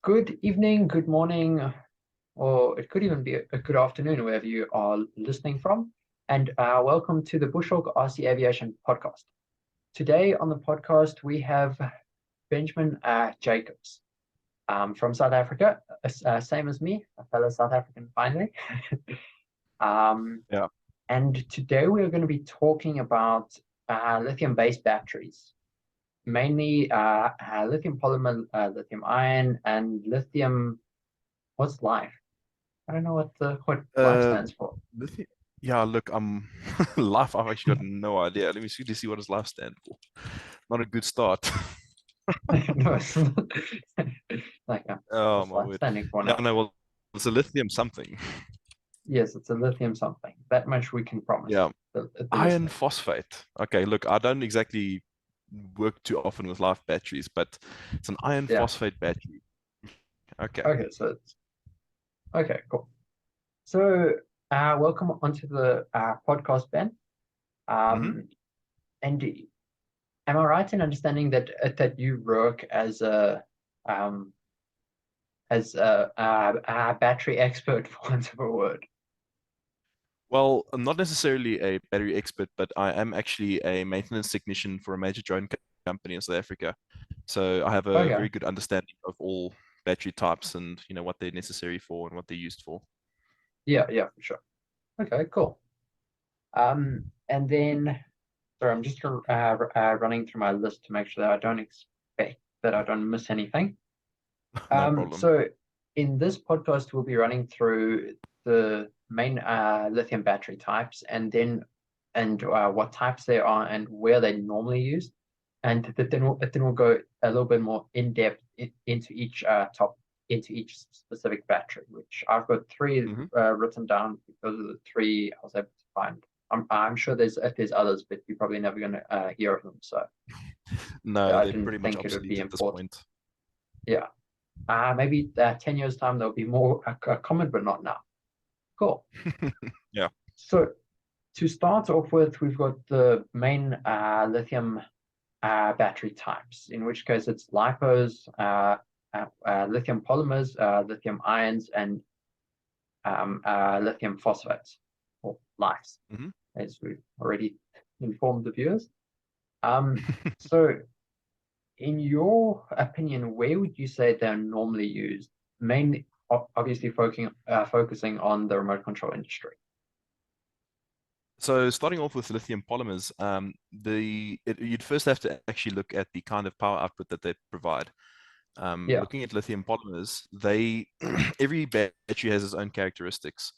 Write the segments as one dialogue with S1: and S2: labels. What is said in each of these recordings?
S1: Good evening, good morning, or it could even be a good afternoon, wherever you are listening from. And welcome to the Bushhawk RC Aviation podcast. Today on the podcast, we have Benjamin Jacobs from South Africa, same as me, a fellow South African finally. um,
S2: Yeah.
S1: and today we're going to be talking about lithium-based batteries, mainly lithium polymer, lithium ion, and lithium. What's life? I don't know what life
S2: Uh,
S1: stands for.
S2: Lithium. Yeah, look, life. I've actually got no idea. Let me see what does life stand for. Not a good start.
S1: No, it's not. Like
S2: Oh
S1: what's
S2: my
S1: life
S2: word.
S1: standing for
S2: No,
S1: now?
S2: no. Well, it's a lithium something.
S1: Yes, it's a lithium something. That much we can promise
S2: Yeah,
S1: the
S2: iron
S1: listeners.
S2: phosphate. Okay, look, I don't exactly work too often with life batteries, but it's an iron
S1: Yeah.
S2: phosphate battery. Okay.
S1: Okay, so it's okay, cool. So welcome onto the podcast, Ben.
S2: Mm-hmm.
S1: Um, and am I right in understanding that you work um as a battery expert, for want of a word?
S2: Well, I'm not necessarily a battery expert, but I am actually a maintenance technician for a major drone company in South Africa. So I have a
S1: Okay.
S2: very good understanding of all battery types and what they're necessary for and what they're used for.
S1: Yeah, yeah, for sure. Okay, cool. And then, sorry, I'm just running through my list to make sure that I don't miss anything.
S2: No problem.
S1: So in this podcast, we'll be running through the main lithium battery types, and what types they are and where they're normally used, and then we'll go a little bit more in depth into each specific battery, which I've got three
S2: Hmm.
S1: written down. Those are the three I was able to find. I'm sure there's others, but you're probably never going to hear of them. So
S2: No,
S1: I
S2: they're
S1: didn't
S2: pretty much
S1: think it would be
S2: obsolete at this
S1: important.
S2: point.
S1: Yeah. Maybe 10 years time there'll be more common, but not now. Cool.
S2: Yeah.
S1: So to start off with, we've got the main lithium battery types, in which case it's lipos, lithium polymers, lithium ions, and lithium phosphates, or LiPs,
S2: Hmm.
S1: as we've already informed the viewers. Um, so in your opinion, where would you say they're normally used? Mainly, obviously, focusing on the remote control industry.
S2: So starting off with lithium polymers, you'd first have to actually look at the kind of power output that they provide.
S1: Yeah.
S2: Looking at lithium polymers, they every battery has its own characteristics.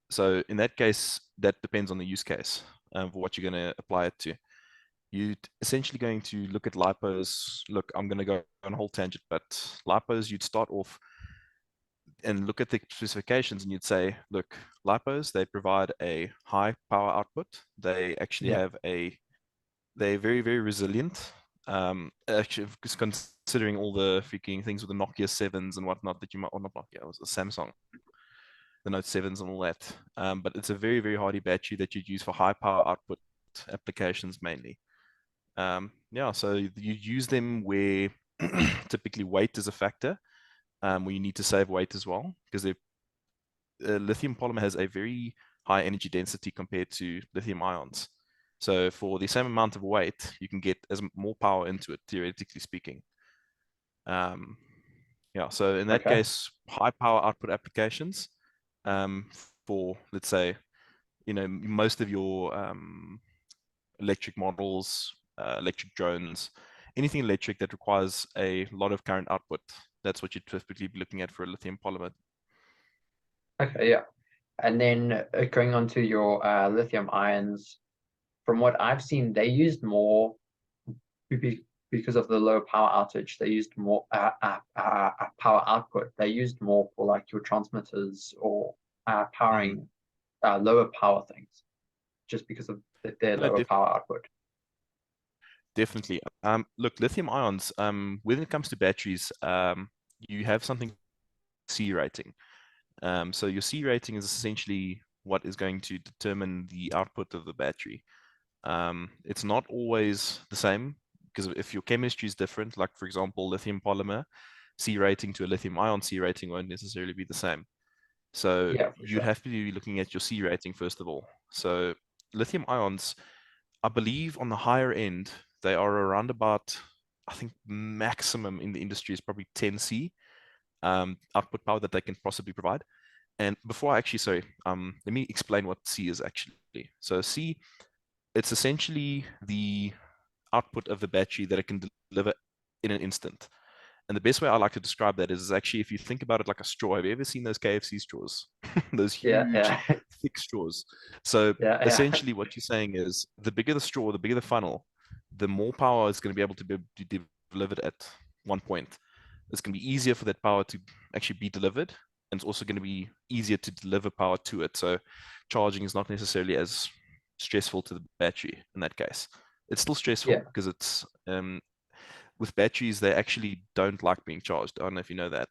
S2: So in that case, that depends on the use case for what you're going to apply it to. You're essentially going to look at lipos. Look, I'm going to go on a whole tangent, but lipos, you'd start off and look at the specifications and you'd say, look, lipos, they provide a high power output. They actually
S1: Yeah.
S2: they're very, very resilient. Actually, considering all the freaking things with the Nokia 7s and whatnot that you might, or not Nokia, it was a Samsung, the Note 7s and all that. But it's a very, very hardy battery that you'd use for high power output applications mainly. Yeah, so you use them where typically weight is a factor, where you need to save weight as well, because lithium polymer has a very high energy density compared to lithium ions. So for the same amount of weight, you can get as more power into it, theoretically speaking. Um, yeah, so in that
S1: Okay.
S2: case, high power output applications um, for, let's say, most of your electric models, electric drones, anything electric that requires a lot of current output, that's what you'd typically be looking at for a lithium polymer.
S1: Okay. Yeah. And then going on to your lithium ions, from what I've seen, they used more because of the low power outage. They used more power output. They used more for like your transmitters or
S2: Mm.
S1: powering lower power things, just because of their
S2: No,
S1: lower power output.
S2: definitely. Look, lithium ions, when it comes to batteries, you have something C rating. So your C rating is essentially what is going to determine the output of the battery. It's not always the same because if your chemistry is different, like for example, lithium polymer, C rating to a lithium ion C rating won't necessarily be the same. So
S1: Yeah, for
S2: you'd
S1: sure.
S2: have to be looking at your C rating first of all. So lithium ions, I believe on the higher end, they are around about, I think maximum in the industry is probably 10 C output power that they can possibly provide. And before I actually, sorry, let me explain what C is actually. So C, it's essentially the output of the battery that it can deliver in an instant. And the best way I like to describe that is actually if you think about it like a straw. Have you ever seen those KFC straws? Those
S1: Yeah,
S2: huge,
S1: yeah,
S2: thick straws. So
S1: yeah, yeah,
S2: essentially what you're saying is the bigger the straw, the bigger the funnel, the more power is going to be able to be delivered at one point. It's going to be easier for that power to actually be delivered. And it's also going to be easier to deliver power to it. So charging is not necessarily as stressful to the battery in that case. It's still stressful
S1: yeah.
S2: because it's with batteries, they actually don't like being charged. I don't know if you know that.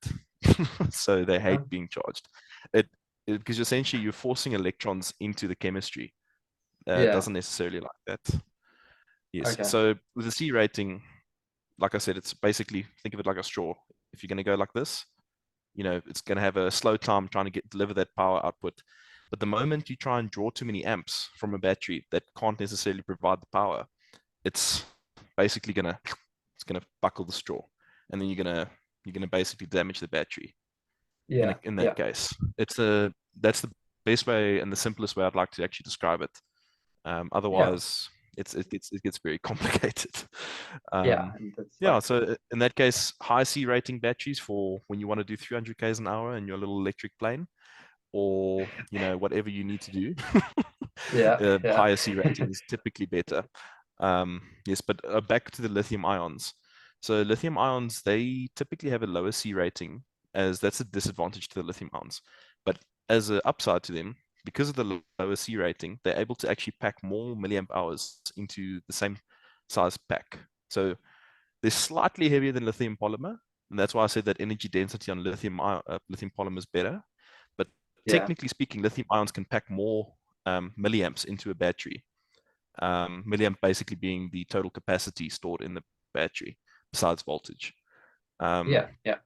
S2: So they hate
S1: No?
S2: being charged. It because essentially you're forcing electrons into the chemistry. It
S1: Yeah.
S2: doesn't necessarily like that. Yes.
S1: Okay.
S2: So with the C rating, like I said, it's basically think of it like a straw. If you're going to go like this, it's going to have a slow time trying to deliver that power output. But the moment you try and draw too many amps from a battery that can't necessarily provide the power, it's basically gonna buckle the straw, and then you're gonna basically damage the battery.
S1: Yeah,
S2: In that
S1: yeah,
S2: case, that's the best way and the simplest way I'd like to actually describe it.
S1: yeah,
S2: Otherwise, it gets very complicated.
S1: yeah.
S2: Um,
S1: And that's
S2: yeah,
S1: like,
S2: so in that case, high C rating batteries for when you want to do 300 k's an hour in your little electric plane, or whatever you need to do.
S1: yeah, yeah,
S2: Higher C rating is typically better. Yes, but back to the lithium ions. So lithium ions, they typically have a lower C rating, as that's a disadvantage to the lithium ions. But as an upside to them, because of the lower C rating, they're able to actually pack more milliamp hours into the same size pack. So they're slightly heavier than lithium polymer, and that's why I said that energy density on lithium polymer is better. But
S1: yeah,
S2: technically speaking, lithium ions can pack more milliamps into a battery. Milliamp basically being the total capacity stored in the battery besides voltage. Um,
S1: yeah, yeah.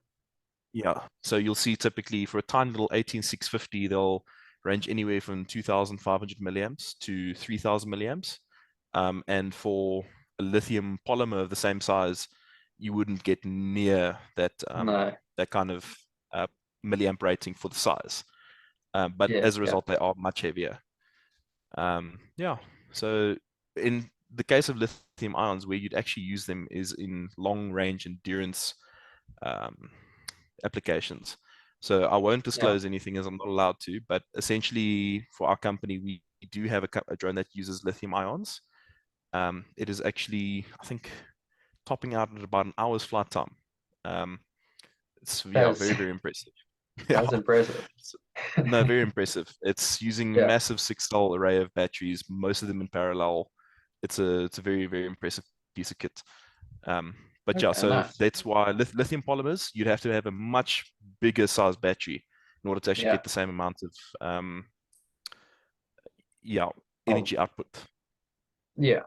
S2: yeah, so you'll see typically for a tiny little 18650, they'll range anywhere from 2500 milliamps to 3000 milliamps. And for a lithium polymer of the same size, you wouldn't get near
S1: No.
S2: that kind of milliamp rating for the size. But
S1: Yeah,
S2: as a
S1: yeah,
S2: result, they are much heavier. Yeah. So in the case of lithium ions, where you'd actually use them is in long range endurance um, applications. So I won't
S1: yeah.
S2: disclose anything as I'm not allowed to, but essentially for our company, we do have a drone that uses lithium ions. It is actually, I think, topping out at about an hour's flight time. It's yeah,
S1: That's
S2: very, very impressive. Yeah.
S1: that's impressive.
S2: No, very impressive. It's using
S1: Yeah.
S2: massive 6-cell array of batteries, most of them in parallel. It's a very, very impressive piece of kit. Um, but yeah,
S1: Okay,
S2: so
S1: nice.
S2: that's why lithium polymers, you'd have to have a much bigger size battery in order to actually
S1: Yeah.
S2: get the same amount of yeah,
S1: Oh,
S2: energy output.
S1: yeah.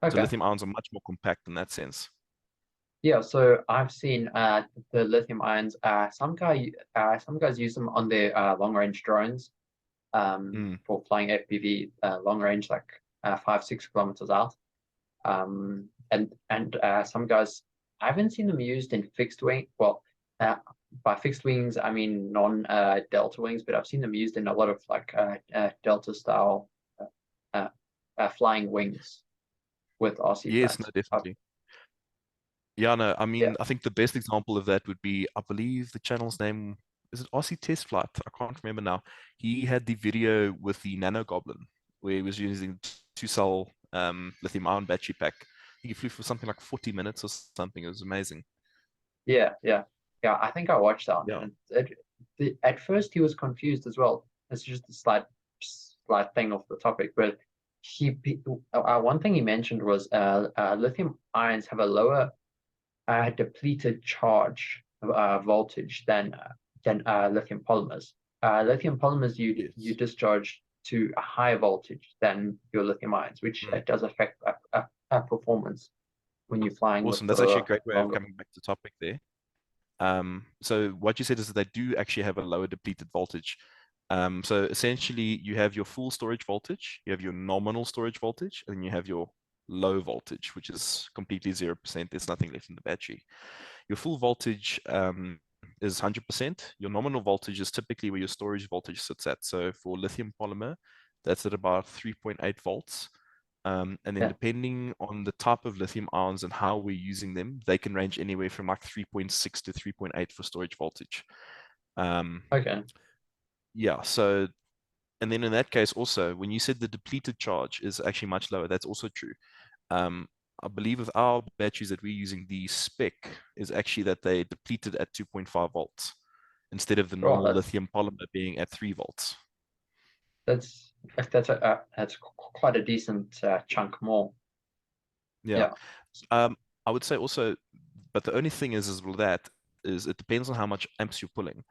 S2: So
S1: Okay.
S2: lithium ions are much more compact in that sense.
S1: Yeah, so I've seen the lithium ions. Some guys use them on their long range drones
S2: Mm,
S1: for flying FPV long range, like 5, 6 kilometers out. And some guys, I haven't seen them used in fixed wing. Well, by fixed wings I mean non delta wings, but I've seen them used in a lot of like delta style uh, flying wings with RC
S2: yes, no,
S1: planes.
S2: definitely. Yeah, no, I
S1: Yeah,
S2: mean, I think the best example of that would be, I believe the channel's name is it Aussie Test Flight? I can't remember now. He had the video with the Nano Goblin where he was using two-cell lithium ion battery pack. I think he flew for something like 40 minutes or something. It was amazing.
S1: yeah, yeah, yeah. I think I watched that one,
S2: Yeah.
S1: and at first he was confused as well. It's just a slight thing off the topic, but one thing he mentioned was lithium ions have a lower depleted charge voltage than lithium polymers. Lithium polymers you
S2: Yes.
S1: discharge to a higher voltage than your lithium ions, which
S2: Mm.
S1: does affect performance when you're flying with
S2: Awesome. That's actually a
S1: the
S2: great way of
S1: longer.
S2: coming back to topic there. So what you said is that they do actually have a lower depleted voltage. So essentially, you have your full storage voltage, you have your nominal storage voltage, and then you have your low voltage, which is completely 0%. There's nothing left in the battery. Your full voltage is 100%. Your nominal voltage is typically where your storage voltage sits at. So for lithium polymer, that's at about 3.8 volts. And then
S1: Yeah.
S2: depending on the type of lithium ions and how we're using them, they can range anywhere from like 3.6 to 3.8 for storage voltage.
S1: Okay.
S2: Yeah, so, and then in that case also, when you said the depleted charge is actually much lower, that's also true. Um, I believe with our batteries that we're using, the spec is actually that they depleted at 2.5 volts instead of the
S1: Well,
S2: normal lithium polymer being at 3 volts.
S1: that's that's quite a decent chunk more.
S2: Yeah.
S1: Yeah.
S2: I would say also, but the only thing is with that is it depends on how much amps you're pulling.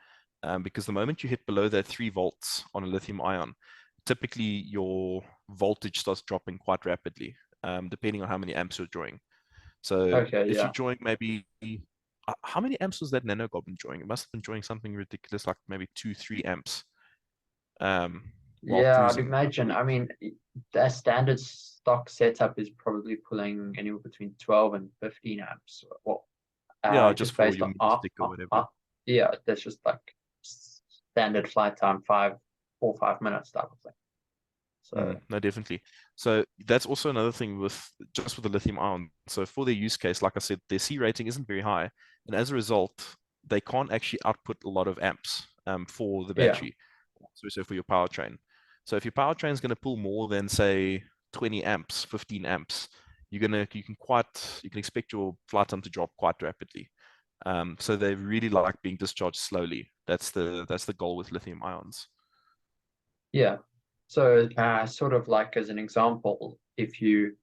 S2: Because the moment you hit below that 3 volts on a lithium ion, typically your voltage starts dropping quite rapidly, depending on how many amps you're drawing. So
S1: Okay.
S2: if you're
S1: Yeah.
S2: drawing maybe, how many amps was that nano goblin drawing? It must have been drawing something ridiculous, like maybe 2, 3 amps, while
S1: Yeah, I'd
S2: cruising, I
S1: imagine.
S2: believe.
S1: I mean, the standard stock setup is probably pulling anywhere between 12 and 15 amps. Well,
S2: Yeah, just
S1: just
S2: for
S1: based
S2: your
S1: on
S2: mini stick or whatever.
S1: yeah, that's just like standard flight time, 4 or 5 minutes type of thing. So
S2: No, definitely. So that's also another thing with just with the lithium ion. So for their use case, like I said, their C rating isn't very high, and as a result, they can't actually output a lot of amps for the
S1: yeah,
S2: battery, so for your powertrain. So if your powertrain is going to pull more than say 20 amps, 15 amps, you can expect your flight time to drop quite rapidly. So they really like being discharged slowly. That's the goal with lithium ions.
S1: yeah. So sort of like as an example, if you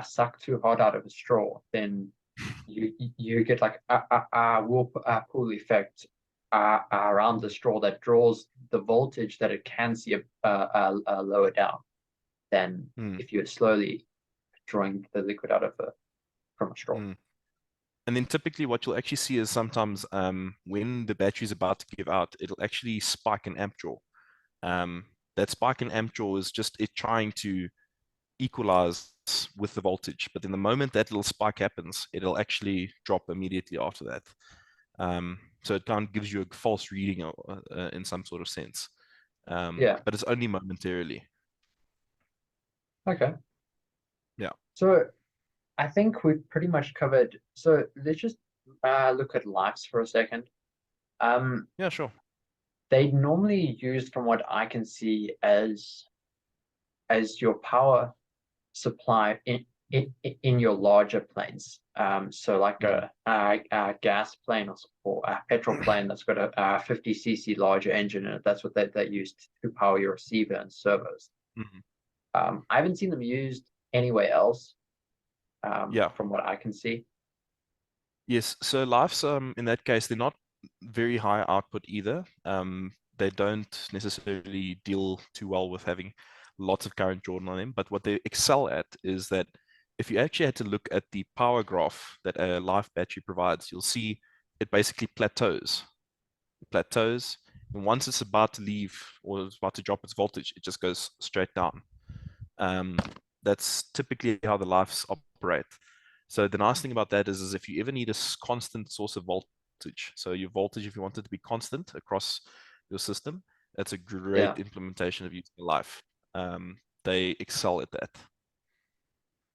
S1: suck too hard out of a straw, then you get like a whirlpool effect around the straw that draws the voltage that it can see lower down than
S2: Mm,
S1: if you're slowly drawing the liquid out of from a straw.
S2: mm. And then typically what you'll actually see is sometimes when the battery is about to give out, it'll actually spike an amp draw. That spike in amp draw is just it trying to equalize with the voltage. But then the moment that little spike happens, it'll actually drop immediately after that. So it kind of gives you a false reading in some sort of sense.
S1: Yeah.
S2: But it's only momentarily.
S1: Okay.
S2: Yeah.
S1: So I think we've pretty much covered. So let's just look at lights for a second. Um,
S2: Yeah, sure.
S1: they normally used, from what I can see, as your power supply in your larger planes. So like
S2: Mhm.
S1: a gas plane or a petrol plane that's got a 50 cc larger engine in it. That's what they used to power your receiver and servos.
S2: Mhm.
S1: I haven't seen them used anywhere else,
S2: Yeah.
S1: from what I can see.
S2: Yes, so Life's in that case they're not very high output either. They don't necessarily deal too well with having lots of current drawn on them, but what they excel at is that if you actually had to look at the power graph that a Life battery provides, you'll see it basically plateaus. It plateaus, and once it's about to leave or it's about to drop its voltage, it just goes straight down. Um, that's typically how the Lifes operate. So the nice thing about that is if you ever need a constant source of voltage, so your voltage, if you want it to be constant across your system, that's a great
S1: Yeah.
S2: implementation of using a life. They excel at that.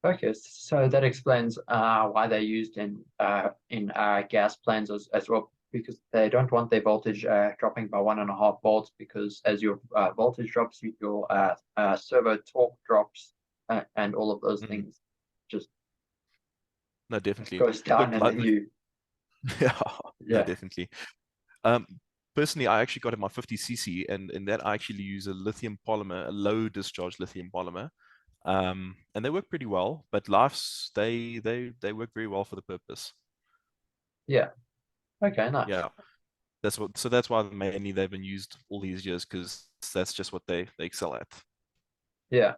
S1: Okay, so that explains why they're used in gas planes as well, because they don't want their voltage dropping by 1.5 volts, because as your voltage drops, your servo torque drops, and all of those
S2: Mhm.
S1: things just
S2: No, definitely.
S1: goes down,
S2: Look,
S1: and
S2: like,
S1: then you
S2: yeah, no,
S1: yeah
S2: definitely. Um, Personally, I actually got in my 50 cc, and in that I actually use a lithium polymer, a low discharge lithium polymer, and they work pretty well. But Lifes, they work very well for the purpose.
S1: yeah. Okay, nice.
S2: Yeah, that's why mainly they've been used all these years because that's just what they excel at.
S1: Yeah,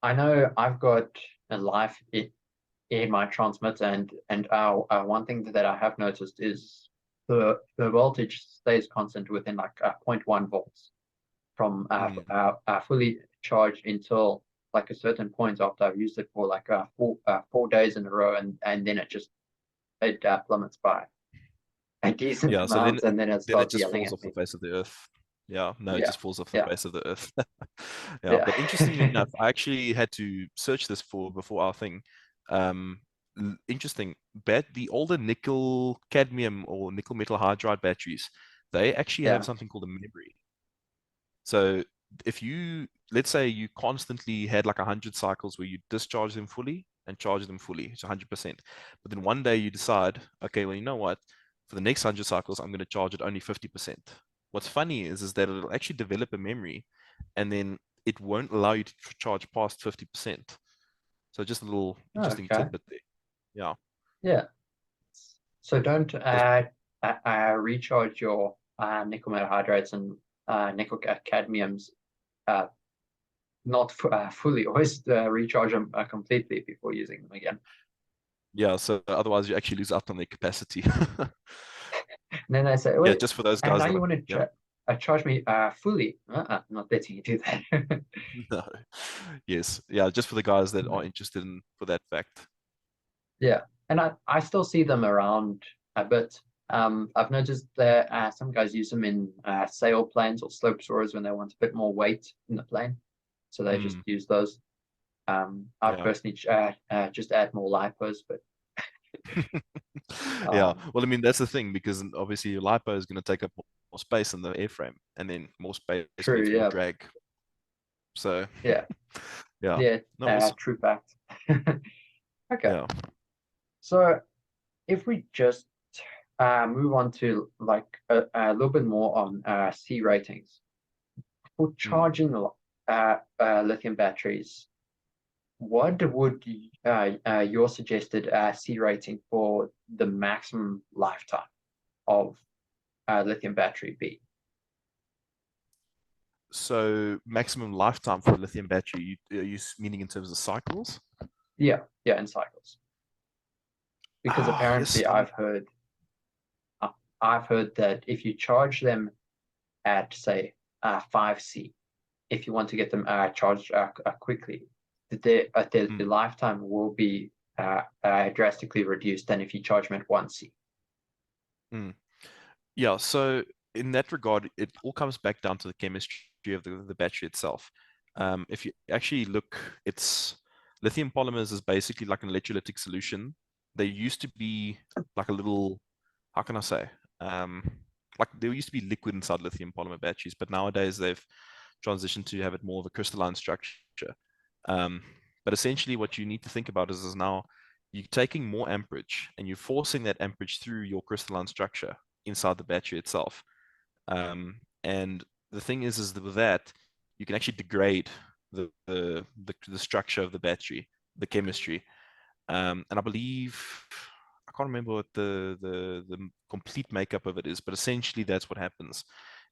S1: I know I've got a life in my transmitter, and one thing that I have noticed is the voltage stays constant within like 0.1 volts from fully charged until like a certain point after I've used it for like 4 days in a row, and then it plummets by a decent
S2: Yeah, so then
S1: amount, and then it
S2: then it
S1: starts
S2: just
S1: yelling
S2: falls
S1: at
S2: off the
S1: me.
S2: face of the earth. Yeah, no, it
S1: Yeah,
S2: just falls off the
S1: yeah,
S2: face of the earth. Yeah,
S1: yeah,
S2: but interestingly enough, I actually had to search this before our thing. Um, Interesting. The older nickel cadmium or nickel metal hydride batteries, they actually have
S1: yeah.
S2: something called a memory. So if you, let's say you constantly had like 100 cycles where you discharge them fully and charge them fully, it's 100%. But then one day you decide, okay, well, you know what? For the next 100 cycles, I'm going to charge it only 50%. What's funny is that it'll actually develop a memory and then it won't allow you to charge past 50%. So just a little interesting
S1: Okay,
S2: tidbit there. Yeah.
S1: yeah. So don't
S2: Yes.
S1: recharge your nickel metal hydrates and nickel cadmiums uh, not fully. Always recharge them completely before using them again.
S2: Yeah. So otherwise you actually lose out on their capacity.
S1: And then they say,
S2: Yeah.
S1: wait,
S2: Just for those
S1: and
S2: guys
S1: now
S2: that
S1: you
S2: are,
S1: want to
S2: yeah.
S1: charge me fully. Not letting you do that.
S2: No. Yes. Yeah. Just for the guys that
S1: No.
S2: are interested in for that fact.
S1: Yeah, and I still see them around a bit. I've noticed that some guys use them in sail planes or slope soarers when they want a bit more weight in the plane, so they just
S2: Mm,
S1: use those. I
S2: yeah.
S1: personally just add more lipos, but
S2: Yeah.
S1: um,
S2: Well, I mean, that's the thing because obviously your lipo is going to take up more space in the airframe, and then more space
S1: true.
S2: means more
S1: Yeah,
S2: drag. So,
S1: yeah,
S2: yeah.
S1: yeah.
S2: No, awesome.
S1: True fact. Okay,
S2: Yeah.
S1: so if we just move on to like a little bit more on C ratings for
S2: Mm.
S1: charging lithium batteries. What would your suggested C rating for the maximum lifetime of lithium battery be?
S2: So maximum lifetime for a lithium battery, you meaning in terms of cycles?
S1: Yeah, yeah, in cycles. Because
S2: Ah, yes.
S1: apparently uh, I've heard that if you charge them at say 5C, if you want to get them charged quickly, the
S2: Mm,
S1: lifetime will be drastically reduced than if you charge them at 1C.
S2: mm. Yeah, so in that regard, it all comes back down to the chemistry of the battery itself. If you actually look, it's lithium polymers is basically like an electrolytic solution. They used to be like a little, how can I say? Um, like there used to be liquid inside lithium polymer batteries, but nowadays they've transitioned to have it more of a crystalline structure. Um, but essentially, what you need to think about is now you're taking more amperage and you're forcing that amperage through your crystalline structure inside the battery itself. And the thing is that with that, you can actually degrade the structure of the battery, the chemistry. And I believe I can't remember what the complete makeup of it is, but essentially that's what happens.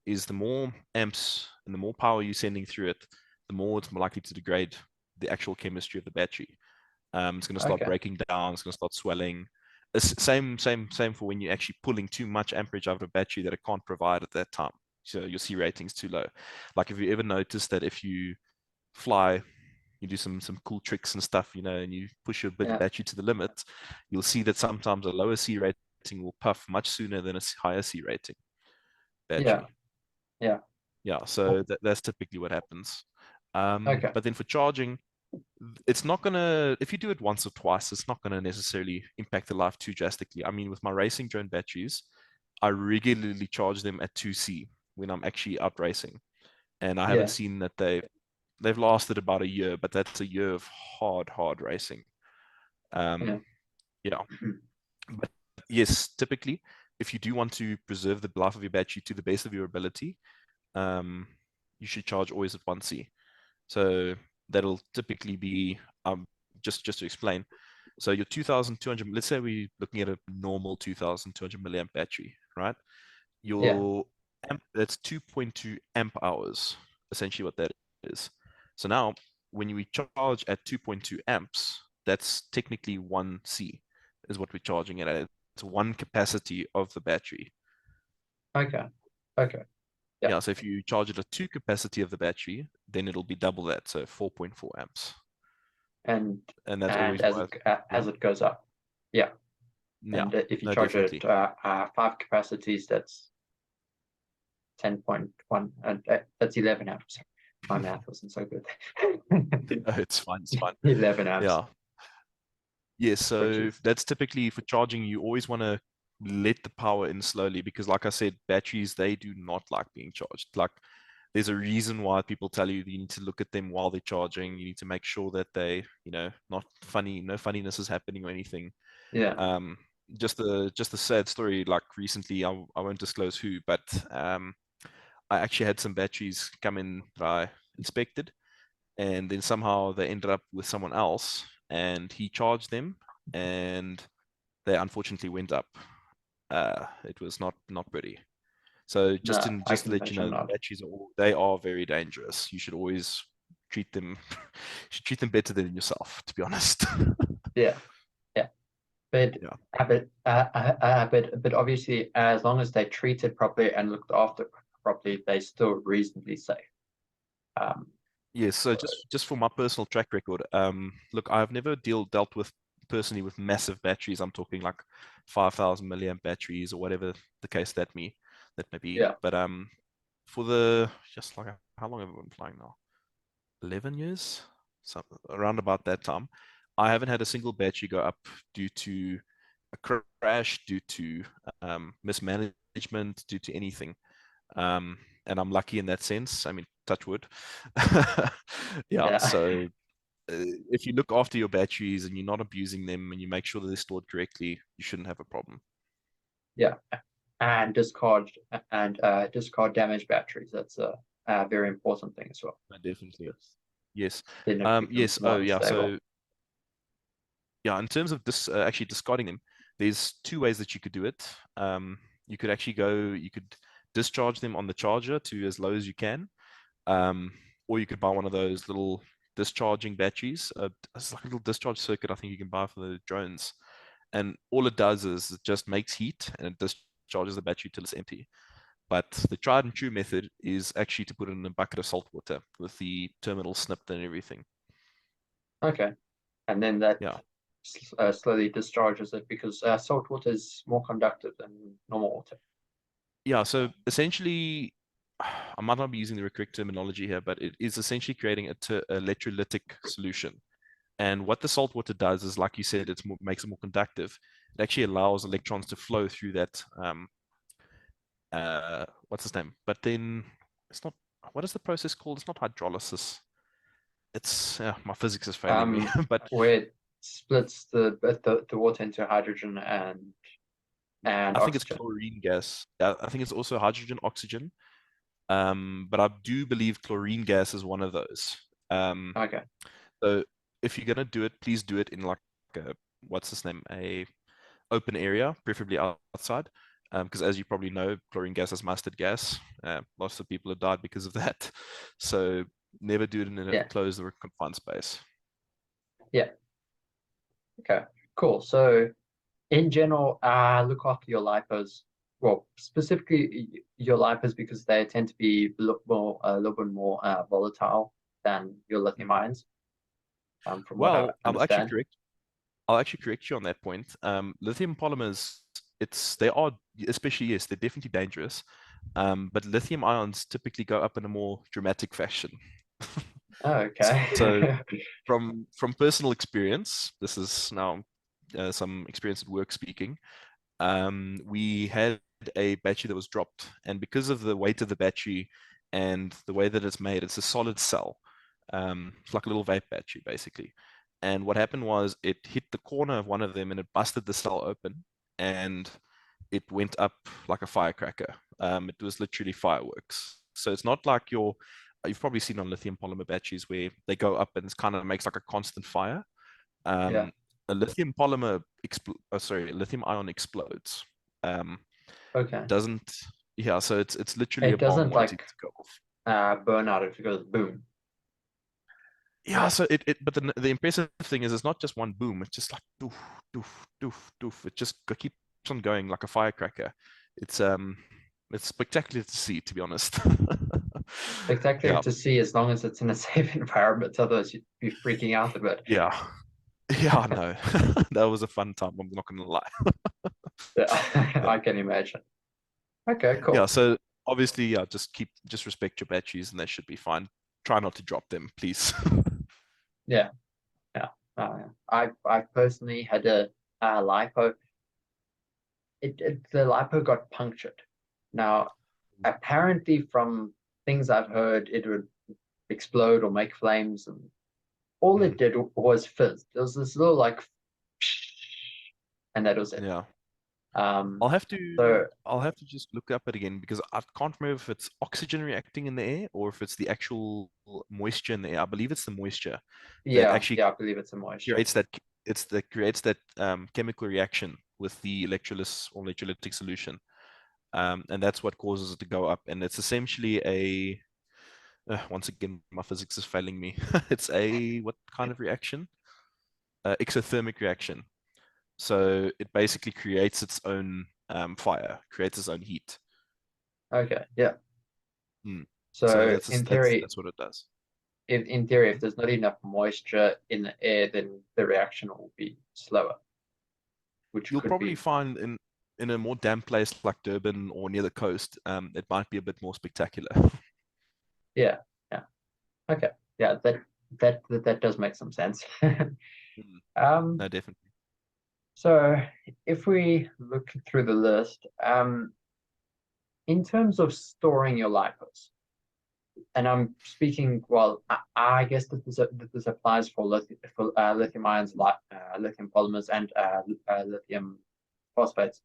S2: Is the more amps and the more power you're sending through it, the more it's more likely to degrade the actual chemistry of the battery. It's going to start
S1: Okay.
S2: breaking down. It's going to start swelling. Same for when you're actually pulling too much amperage out of a battery that it can't provide at that time. So your C rating's too low. Like if you ever notice that if you fly, you do some cool tricks and stuff, and you push your
S1: Yeah.
S2: battery to the limit, you'll see that sometimes a lower C rating will puff much sooner than a higher C rating
S1: Yeah.
S2: battery.
S1: Yeah.
S2: Yeah, so
S1: Oh,
S2: that's typically what happens.
S1: okay.
S2: But then for charging, it's not gonna, if you do it once or twice, it's not gonna necessarily impact the life too drastically. I mean, with my racing drone batteries, I regularly charge them at 2C when I'm actually out racing. And I haven't
S1: Yeah.
S2: seen that they've lasted about a year, but that's a year of hard racing.
S1: Yeah.
S2: Um, yeah. But yes, typically, if you do want to preserve the life of your battery to the best of your ability, um, you should charge always at 1C. So that'll typically be just to explain. So your 2,200, let's say we're looking at a normal 2,200 milliamp battery, right?
S1: Yeah.
S2: Your amp, that's 2.2 amp hours, essentially what that is. So now when we charge at 2.2 amps, that's technically 1C is what we're charging it at. It's one capacity of the battery.
S1: Okay. Okay. Yeah.
S2: Yeah, so if you charge it at 2 capacity of the battery, then it'll be double that, so 4.4 amps.
S1: And
S2: And that's
S1: and
S2: always why, yeah,
S1: as it goes up. Yeah.
S2: yeah,
S1: And if you
S2: no,
S1: charge it
S2: definitely.
S1: 5 capacities, that's 10.1, and that's 11 amps. My math wasn't so good.
S2: No, it's fine, it's fine.
S1: 11 amps,
S2: Yeah. Yeah,
S1: which
S2: so
S1: is,
S2: that's typically for charging, you always want to let the power in slowly because, like I said, batteries, they do not like being charged. Like, there's a reason why people tell you you need to look at them while they're charging. You need to make sure that they, not funny, no funniness is happening or anything.
S1: yeah,
S2: Um, just a sad story. Like recently, I won't disclose who, but I actually had some batteries come in that I inspected, and then somehow they ended up with someone else, and he charged them, and they unfortunately went up. It was not pretty. So just
S1: no,
S2: to
S1: I
S2: just to
S1: can
S2: let you
S1: imagine
S2: know,
S1: not.
S2: batteries they are very dangerous. You should always treat them you should treat them better than yourself, to be honest.
S1: Yeah, yeah. But
S2: Yeah.
S1: but obviously, as long as they treated properly and looked after properly, they still reasonably safe. Um,
S2: Yes, so just for my personal track record, look, I've never dealt with personally with massive batteries. I'm talking like 5,000 milliamp batteries or whatever the case that may be.
S1: yeah,
S2: But for the just like how long have I been flying now? 11 years, so around about that time. I haven't had a single battery go up due to a crash, due to mismanagement, due to anything. Um, and I'm lucky in that sense. I mean, touch wood. Yeah,
S1: yeah,
S2: so if you look after your batteries and you're not abusing them and you make sure that they're stored correctly, you shouldn't have a problem.
S1: yeah. And discard damaged batteries. That's a very important thing as well.
S2: Definitely. Yes.
S1: Then it becomes
S2: Yes.
S1: more
S2: Oh, yeah.
S1: unstable.
S2: So, yeah, in terms of actually discarding them, there's two ways that you could do it. You could actually you could discharge them on the charger to as low as you can, um, or you could buy one of those little discharging batteries. It's like a little discharge circuit I think you can buy for the drones, and all it does is it just makes heat and it discharges the battery till it's empty. But the tried and true method is actually to put it in a bucket of salt water with the terminal snipped and everything.
S1: Okay, and then that
S2: Yeah.
S1: slowly discharges it because salt water is more conductive than normal water.
S2: Yeah, so essentially, I might not be using the correct terminology here, but it is essentially creating a electrolytic solution. And what the salt water does is, like you said, makes it more conductive. It actually allows electrons to flow through that. What's his name? But then it's not. What is the process called? It's not hydrolysis. It's my physics is failing me. But
S1: Where it splits the water into hydrogen and
S2: I think it's
S1: oxygen.
S2: chlorine gas. I think it's also hydrogen, oxygen. But I do believe chlorine gas is one of those. Um,
S1: Okay,
S2: so if you're gonna do it, please do it in like what's this name? A open area, preferably outside. Because as you probably know, chlorine gas is mustard gas. Lots of people have died because of that. So never do it in a
S1: yeah,
S2: closed or confined space.
S1: yeah. Okay, cool. So in general, look after your lipos. Well, specifically your lipos because they tend to be a little bit more volatile than your lithium ions, from what I
S2: Well,
S1: understand.
S2: I'll actually correct you on that point. Lithium polymers, they are, especially, yes, they're definitely dangerous. But lithium ions typically go up in a more dramatic fashion.
S1: Oh,
S2: So
S1: okay.
S2: from personal experience, this is now some experience at work speaking. We had a battery that was dropped, and because of the weight of the battery and the way that it's made, it's a solid cell. It's like a little vape battery, basically. And what happened was it hit the corner of one of them and it busted the cell open, and it went up like a firecracker. It was literally fireworks. So it's not like you've probably seen on lithium polymer batteries where they go up and it kind of makes like a constant fire.
S1: Yeah.
S2: Um, a lithium polymer, lithium ion explodes.
S1: Okay.
S2: It doesn't, yeah, so it's literally a
S1: It
S2: bomb
S1: doesn't
S2: waiting
S1: like
S2: to go off.
S1: burn out if it goes boom.
S2: Yeah,
S1: Yeah.
S2: so but the impressive thing is it's not just one boom, it's just like doof, doof, doof, doof. It just keeps on going like a firecracker. It's it's spectacular to see, to be honest.
S1: Spectacular
S2: Yeah,
S1: to see as long as it's in a safe environment. Otherwise, you'd be freaking out a bit.
S2: yeah, yeah. I know. That was a fun time. I'm not gonna lie.
S1: Yeah,
S2: Yeah,
S1: I can imagine. Okay,
S2: yeah.
S1: cool.
S2: So obviously, yeah, just respect your batteries, and they should be fine. Try not to drop them, please.
S1: Yeah, yeah. I personally had a lipo. The lipo got punctured. Now, apparently, from things I've heard, it would explode or make flames, and all
S2: Mm,
S1: it did was fizz. There was this little like, and that was it.
S2: yeah.
S1: Um,
S2: I'll have to
S1: so
S2: I'll have to just look up it again because I can't remember if it's oxygen reacting in the air or if it's the actual moisture in the air. I believe it's the moisture that
S1: yeah,
S2: actually
S1: yeah, I believe it's a moisture.
S2: creates that creates that chemical reaction with the electrolysis or electrolytic solution. And that's what causes it to go up. And it's essentially a once again my physics is failing me. It's a what kind of reaction? Exothermic reaction. So it basically creates its own fire, creates its own heat.
S1: Okay, yeah.
S2: Hmm. So
S1: So in theory,
S2: that's what it does.
S1: if there's not enough moisture in the air, then the reaction will be slower, which
S2: You'll
S1: could
S2: probably
S1: be,
S2: find in a more damp place like Durban or near the coast, it might be a bit more spectacular.
S1: yeah, yeah. Okay, yeah, that does make some sense.
S2: Hmm.
S1: Um,
S2: No, definitely.
S1: so if we look through the list, in terms of storing your lipos, and I'm speaking, well, I guess that this applies for lithium ions, like lithium polymers and lithium phosphates.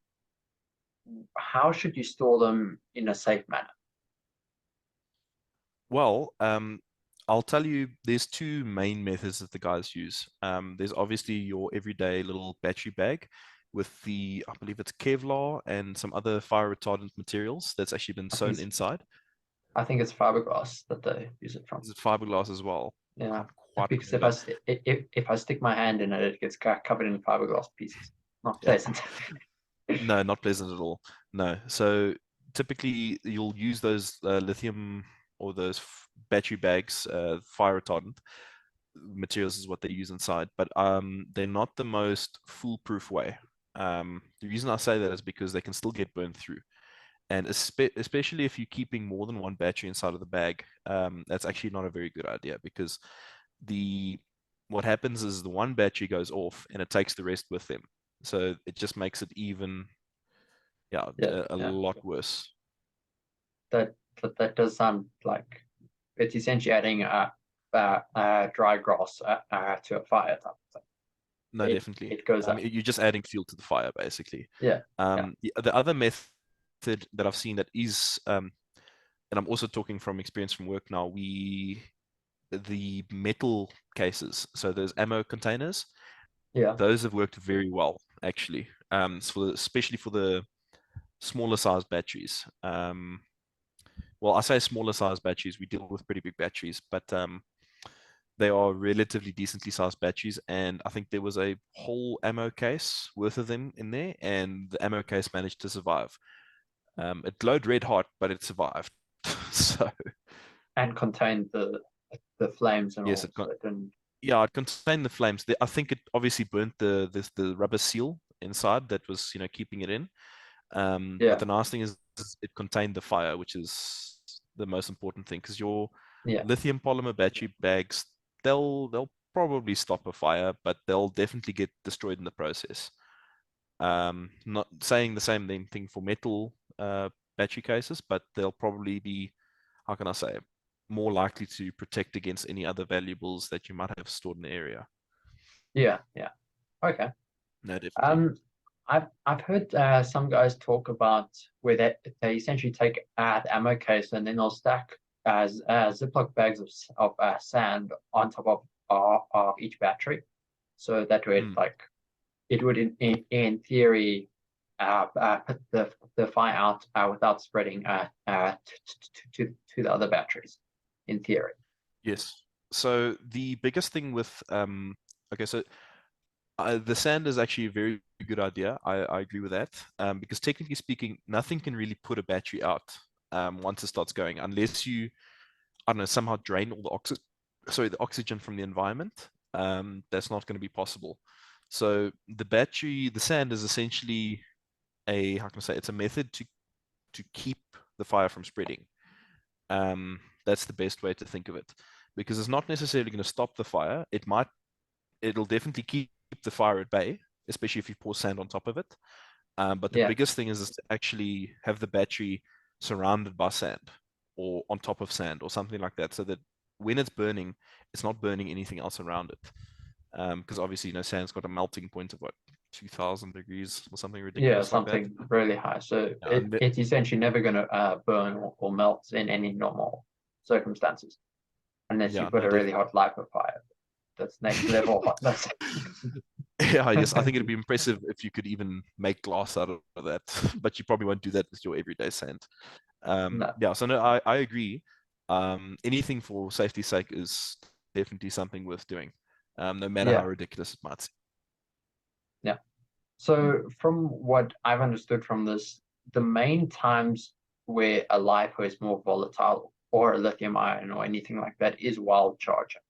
S1: How should you store them in a safe manner?
S2: Well, I'll tell you, there's two main methods that the guys use. There's obviously your everyday little battery bag with I believe it's Kevlar and some other fire retardant materials that's actually been
S1: I think
S2: sewn
S1: it's
S2: inside.
S1: I think it's fiberglass that they use it from.
S2: Is it fiberglass as well?
S1: Yeah,
S2: Can't quite
S1: because
S2: remember.
S1: if I stick my hand in it, it gets covered in fiberglass pieces. Not
S2: Yeah.
S1: pleasant.
S2: No, not pleasant at all. No. So typically you'll use those lithium or those battery bags, fire retardant materials is what they use inside, but they're not the most foolproof way. The reason I say that is because they can still get burned through. And especially if you're keeping more than one battery inside of the bag, that's actually not a very good idea because the what happens is the one battery goes off and it takes the rest with them. So it just makes it even, yeah,
S1: Yeah,
S2: a
S1: yeah.
S2: lot worse.
S1: That that does sound like it's essentially adding dry grass to a fire type of thing.
S2: No, definitely.
S1: It goes up.
S2: You're just adding fuel to the fire, basically.
S1: Yeah, yeah,
S2: The other method that I've seen that is, and I'm also talking from experience from work now, the metal cases, so those ammo containers,
S1: yeah,
S2: those have worked very well, actually, especially for the smaller size batteries. Well, I say smaller size batteries, we deal with pretty big batteries, but they are relatively decently sized batteries. And I think there was a whole ammo case worth of them in there, and the ammo case managed to survive. It glowed red hot, but it survived. So,
S1: and contain the flames and
S2: yes,
S1: all. So it didn't.
S2: yeah, it contained the flames. I think it obviously burnt the rubber seal inside that was keeping it in. But
S1: Yeah,
S2: the nice thing is it contained the fire, which is the most important thing because your
S1: yeah,
S2: lithium polymer battery bags, they'll probably stop a fire, but they'll definitely get destroyed in the process. Not saying the same thing for metal battery cases, but they'll probably be, how can I say, more likely to protect against any other valuables that you might have stored in the area.
S1: yeah, yeah. Okay.
S2: No, definitely.
S1: Um, I've heard some guys talk about where they essentially take the ammo case and then they'll stack as Ziploc bags of sand on top of each battery, so that way
S2: Mm.
S1: it would in theory put the fire out without spreading to the other batteries, in theory.
S2: Yes. So the biggest thing with okay, so The sand is actually a very good idea. I agree with that. Because technically speaking, nothing can really put a battery out once it starts going, unless you, I don't know, somehow drain all the oxygen from the environment. That's not going to be possible. So the sand is essentially how can I say, it's a method to keep the fire from spreading. That's the best way to think of it, because it's not necessarily going to stop the fire. It'll definitely keep the fire at bay, especially if you pour sand on top of it. But the
S1: Yeah,
S2: biggest thing is to actually have the battery surrounded by sand or on top of sand or something like that, so that when it's not burning anything else around it. Because obviously, sand's got a melting point of what, 2000 degrees or something
S1: yeah,
S2: ridiculous like that.
S1: something really high. So
S2: Yeah, and
S1: it's essentially never going to burn or melt in any normal circumstances, unless you
S2: yeah,
S1: put
S2: no,
S1: a really
S2: definitely.
S1: hot lipo fire. That's next level hotness.
S2: Yeah, yes, I think it'd be impressive if you could even make glass out of that, but you probably won't do that with your everyday sand.
S1: No,
S2: Yeah, so no, I agree. Anything for safety's sake is definitely something worth doing, no matter how
S1: yeah,
S2: ridiculous it might seem.
S1: yeah. So from what I've understood from this, the main times where a LiPo is more volatile or a lithium ion or anything like that is while charging.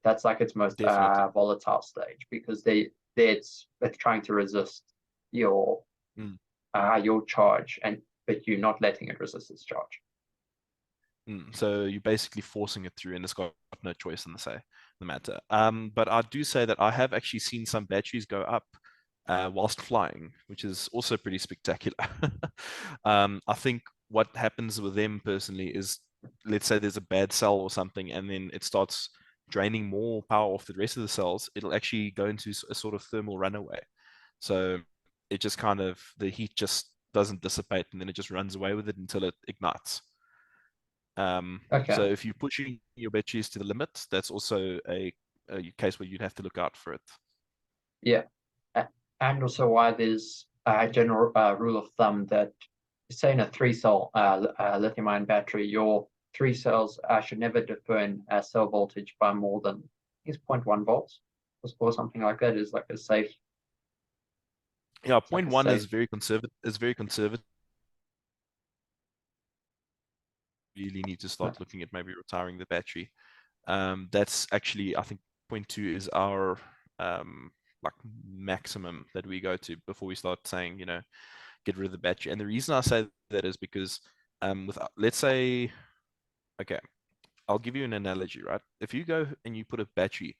S1: That's like its most
S2: Definitely.
S1: volatile stage because it's trying to resist your
S2: Mm,
S1: your charge, and but you're not letting it resist its charge.
S2: So you're basically forcing it through, and it's got no choice in the matter. But I do say that I have actually seen some batteries go up whilst flying, which is also pretty spectacular. I think what happens with them personally is, let's say there's a bad cell or something, and then it starts draining more power off the rest of the cells. It'll actually go into a sort of thermal runaway. So it just kind of, the heat just doesn't dissipate, and then it just runs away with it until it ignites. So
S1: Okay,
S2: if you're pushing your batteries to the limit, that's also a case where you'd have to look out for it.
S1: yeah. And also why there's a general rule of thumb that say in a three cell lithium ion battery, your three cells should never differ in cell voltage by more than I think it's 0.1 volts or something like that is like a safe.
S2: Yeah,
S1: It's like
S2: point
S1: a
S2: one
S1: safe.
S2: is very conservative. Is very conservative. Really need to start looking at maybe retiring the battery. That's actually, I think, point two is our like maximum that we go to before we start saying, get rid of the battery. And the reason I say that is because with let's say, okay, I'll give you an analogy, right? If you go and you put a battery,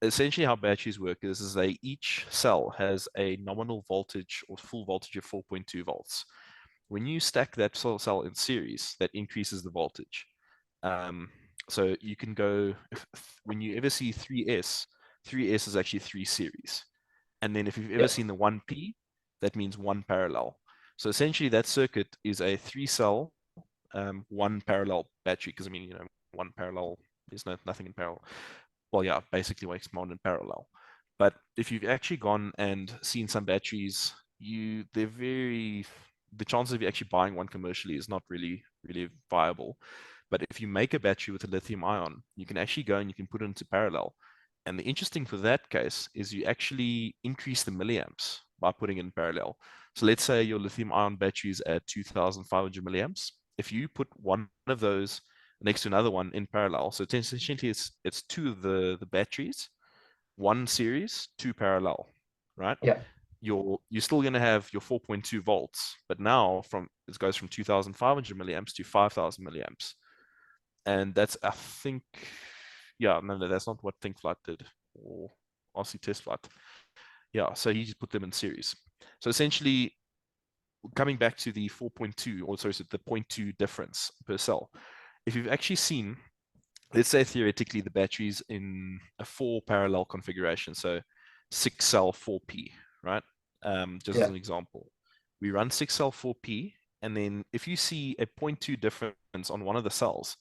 S2: essentially how batteries work is they, each cell has a nominal voltage or full voltage of 4.2 volts. When you stack that cell in series, that increases the voltage. So you can go, when you ever see 3S, 3S is actually 3 series. And then if you've ever
S1: Yeah,
S2: seen the 1P, that means 1 parallel. So essentially that circuit is a 3 cell, 1 parallel battery, because I mean, 1 parallel, there's nothing in parallel. Well, yeah, basically makes more in parallel. But if you've actually gone and seen some batteries, they're very, the chances of you actually buying one commercially is not really viable. But if you make a battery with a lithium ion, you can actually go and you can put it into parallel. And the interesting for that case is you actually increase the milliamps by putting in parallel. So let's say your lithium ion battery is at 2,500 milliamps. If you put one of those next to another one in parallel, so essentially it's two of the batteries, one series, two parallel, right?
S1: yeah,
S2: You're still going to have your 4.2 volts, but now it goes from 2,500 milliamps to 5,000 milliamps. And that's, I think, yeah, no, that's not what ThinkFlight did, or RC Test Flight. Yeah, so he just put them in series. So essentially, coming back to the 4.2, or sorry, so the zero point 0.2 difference per cell. If you've actually seen, let's say theoretically the battery's in a 4 parallel configuration, so 6 cell 4P, right? Just as
S1: yeah,
S2: an example. We run 6 cell 4P, and then if you see a zero point 0.2 difference on one of the cells,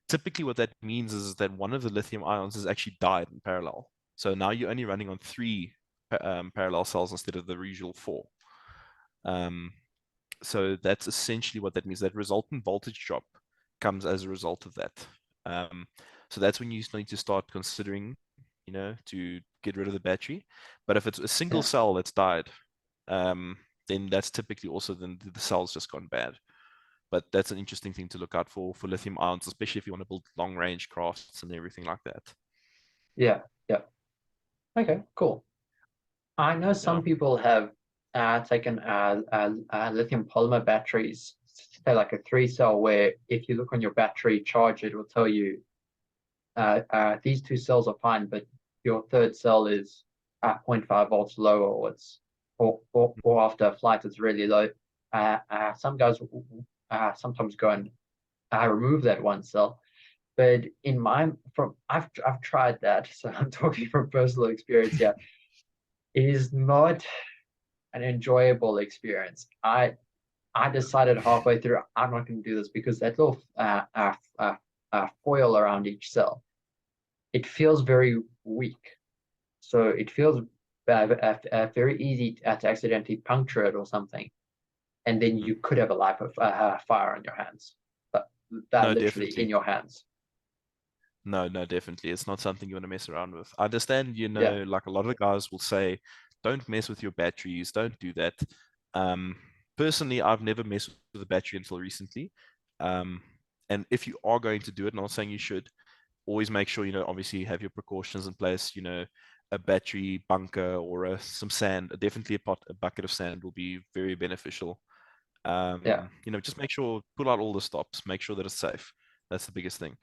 S2: typically what that means is that one of the lithium ions has actually died in parallel. So now you're only running on 3 parallel cells instead of the usual 4. Um, so that's essentially what that means. That resultant voltage drop comes as a result of that. So that's when you need to start considering, to get rid of the battery. But if it's a single
S1: Yeah.
S2: cell that's died, then that's typically also then the cell's just gone bad. But that's an interesting thing to look out for lithium ions, especially if you want to build long range crafts and everything like that.
S1: Yeah. Yeah. Okay, cool. I know
S2: Yeah.
S1: some people have taken lithium polymer batteries, say like a 3 cell, where if you look on your battery charge, it will tell you these 2 cells are fine, but your third cell is 0.5 volts lower, or or after a flight it's really low. Some guys sometimes go and remove that 1 cell. But in my from I've tried that, so I'm talking from personal experience here. It is not an enjoyable experience. I decided halfway through I'm not going to do this because that little foil around each cell, it feels very weak. So it feels very easy to accidentally puncture it or something, and then you could have a life of fire on your hands. But that
S2: No,
S1: literally in
S2: definitely.
S1: your hands.
S2: No, no, definitely. It's not something you want to mess around with. I understand,
S1: Yeah,
S2: like a lot of the guys will say, don't mess with your batteries, don't do that. Um, Personally, I've never messed with a battery until recently. Um, and if you are going to do it, not saying you should, always make sure, obviously you have your precautions in place, a battery bunker or some sand, definitely a bucket of sand will be very beneficial.
S1: yeah,
S2: Just make sure, pull out all the stops, make sure that it's safe. That's the biggest thing.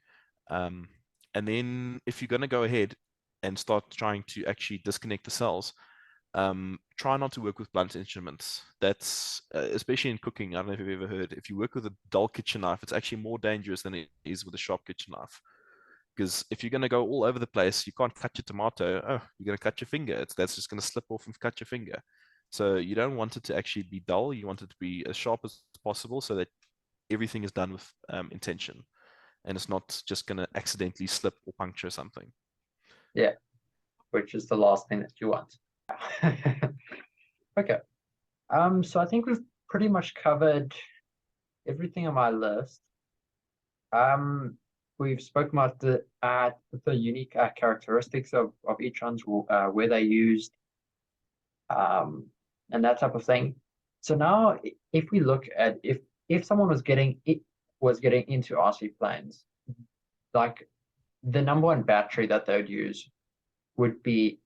S2: Um, and then if you're going to go ahead and start trying to actually disconnect the cells, try not to work with blunt instruments. That's especially in cooking. I don't know if you've ever heard. If you work with a dull kitchen knife, it's actually more dangerous than it is with a sharp kitchen knife. Because if you're going to go all over the place, you can't cut your tomato. Oh, you're going to cut your finger. That's just going to slip off and cut your finger. So you don't want it to actually be dull. You want it to be as sharp as possible so that everything is done with intention and it's not just going to accidentally slip or puncture something.
S1: yeah. Which is the last thing that you want. Okay. So I think we've pretty much covered everything on my list. Um, we've spoken about the unique characteristics of each one's where they're used, um, and that type of thing. So now, if we look at if someone was getting into RC planes, like the number one battery that they would use would be,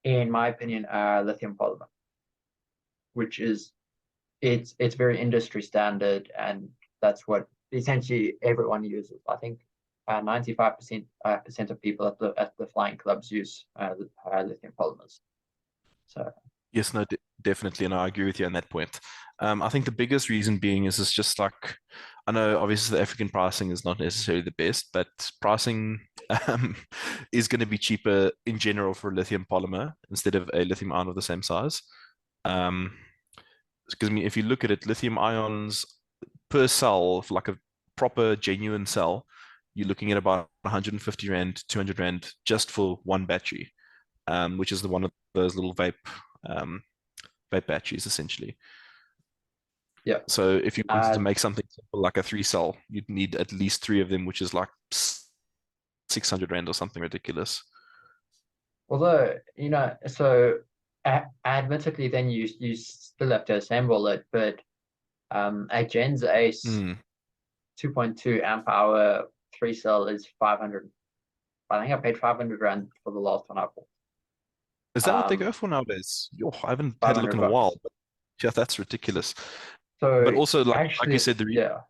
S1: in my opinion, lithium polymer, which is it's very industry standard, and that's what essentially everyone uses. I think 95% of people at the flying clubs use lithium polymers. So
S2: Yes, no, definitely, and I agree with you on that point. I think the biggest reason being is it's just like I know obviously the African pricing is not necessarily the best, but pricing um, is going to be cheaper in general for a lithium polymer instead of a lithium ion of the same size. Um, because I mean, if you look at it, lithium ions per cell, for like a proper genuine cell, you're looking at about 150 rand, 200 rand just for one battery, which is the one of those little um, vape batteries essentially.
S1: yeah,
S2: So if you wanted to
S1: uh,
S2: make something simple like a 3 cell, you'd need at least three of them, which is like 600 rand or something ridiculous.
S1: although so admittedly, then you still have to assemble it, but a Gens Ace
S2: Mm.
S1: 2.2 amp hour 3 cell is 500. I think I paid 500 rand for the last one I bought.
S2: Is that what they go
S1: Um,
S2: for nowadays? Yo, I haven't had a look
S1: 500
S2: in a while,
S1: bucks.
S2: but yeah, that's ridiculous. But
S1: So
S2: also, like you
S1: actually,
S2: said,
S1: yeah,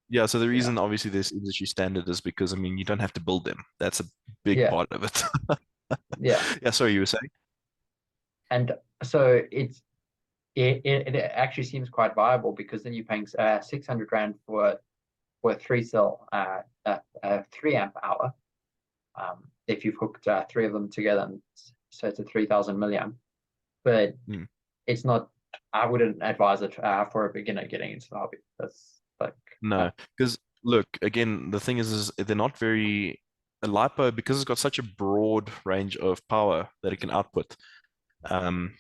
S2: yeah, so the
S1: yeah,
S2: reason obviously this industry standard is because I mean you don't have to build them. That's a big
S1: yeah,
S2: part of it.
S1: yeah.
S2: Yeah, sorry, you were saying?
S1: And so it actually seems quite viable, because then you're paying 600 rand for a 3 cell 3 amp hour. If you've hooked three of them together, and so it's a 3000 milliamp. But
S2: Mm.
S1: it's not. I wouldn't advise it for a beginner getting into the hobby. That's like
S2: No, because look, again, the thing is they're not very a lipo because it's got such a broad range of power that it can output.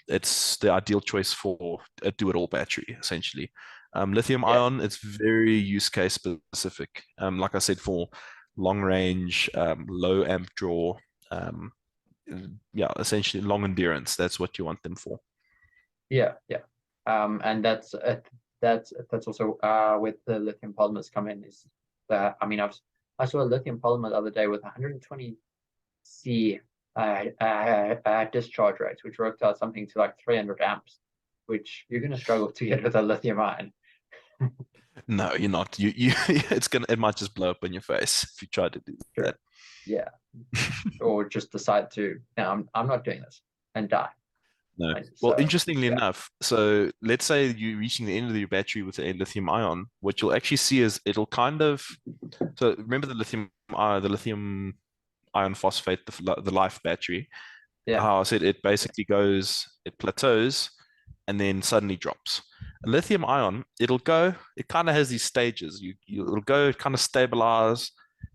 S2: It's the ideal choice for a do-it-all battery, essentially. Lithium
S1: yeah,
S2: ion, it's very use case specific. Like I said, for long range, low amp draw, um, yeah, essentially long endurance. That's what you want them for.
S1: Yeah, yeah. And that's also with the lithium polymers come in is that I mean I saw a lithium polymer the other day with 120 C discharge rates, which worked out something to like 300 amps, which you're going to struggle to get with a lithium ion.
S2: No, you're not. It might just blow up in your face if you try to do
S1: Sure.
S2: that.
S1: Yeah. Or just decide to, no, I'm not doing this and die.
S2: No. Well,
S1: So
S2: interestingly
S1: yeah,
S2: enough, so let's say you're reaching the end of your battery with a lithium ion, what you'll actually see is it'll kind of, so remember the lithium iron phosphate, the life battery,
S1: yeah.
S2: how I said it basically goes, it plateaus and then suddenly drops. A lithium ion, it kind of has these stages. It'll go kind of stabilize,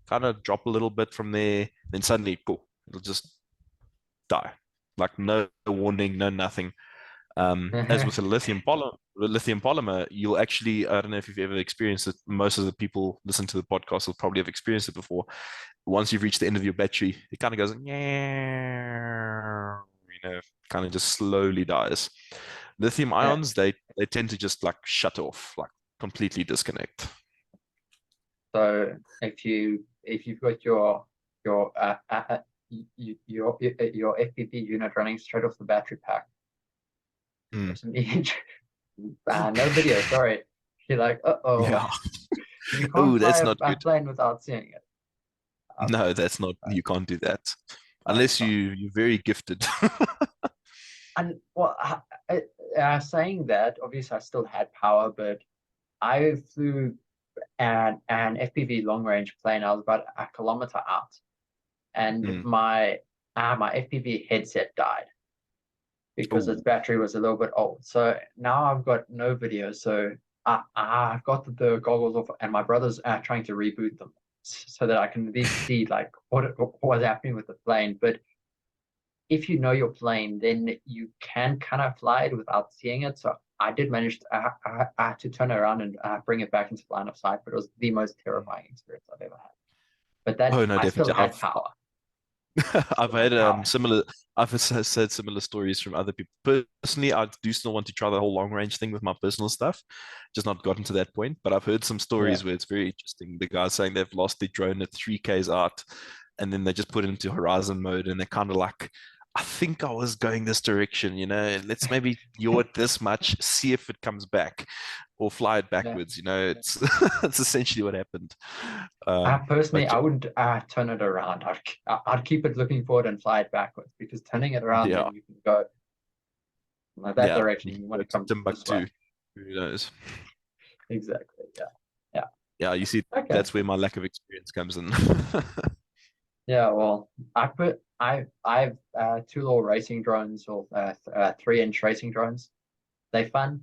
S2: kind of drop a little bit from there, then suddenly, poof, it'll just die. Like no warning, no nothing. As with a lithium polymer, you'll actually, I don't know if you've ever experienced it. Most of the people listen to the podcast will probably have experienced it before. Once you've reached the end of your battery, it kind of goes, kind of just slowly dies. Lithium
S1: Yeah.
S2: ions, they tend to just like shut off, like completely disconnect.
S1: So if you've got your FPP unit running straight off the battery pack,
S2: Mm.
S1: there's an image, no video, sorry. You're like, uh-oh,
S2: Yeah.
S1: you can't
S2: Oh,
S1: fly
S2: that's
S1: a,
S2: not
S1: a
S2: good.
S1: plane without seeing it.
S2: No, that's not.
S1: Uh,
S2: You can't do that
S1: it's
S2: unless
S1: fine.
S2: you're very gifted.
S1: And well, saying that, obviously I still had power, but I flew an FPV long range plane. I was about a kilometer out, and
S2: Mm.
S1: my FPV headset died because its
S2: Oh,
S1: battery was a little bit old. So now I've got no video. So I've got the goggles off, and my brother's trying to reboot them so that I can at least see like what was happening with the plane. But if you know your plane, then you can kind of fly it without seeing it. So I did manage I had to turn it around and bring it back into line of sight, but it was the most terrifying experience I've ever had. But that
S2: oh no,
S1: I still
S2: definitely.
S1: had power.
S2: I've
S1: Still had
S2: had
S1: power.
S2: similar. Said similar stories from other people. Personally, I do still want to try the whole long range thing with my personal stuff. Just not gotten to that point, but I've heard some
S1: Yeah.
S2: stories where it's very interesting. The guys saying they've lost their drone at 3Ks out, and then they just put it into horizon mode, and they're kind of like, I think I was going this direction. Let's maybe yaw it this much, see if it comes back, or fly it
S1: Yeah.
S2: backwards. It's it's essentially what happened.
S1: Personally,
S2: But
S1: I wouldn't turn it around. I'd keep it looking forward and fly it backwards because turning it around,
S2: yeah.
S1: then you can go like that
S2: Yeah, you
S1: direction.
S2: can
S1: You want
S2: go
S1: to
S2: to
S1: come this way.
S2: Timbuktu. Who knows?
S1: Exactly. Yeah. Yeah.
S2: Yeah, you see,
S1: Okay.
S2: that's where my lack of experience comes in.
S1: Yeah. Well, I've two little racing drones or 3-inch racing drones. They fun.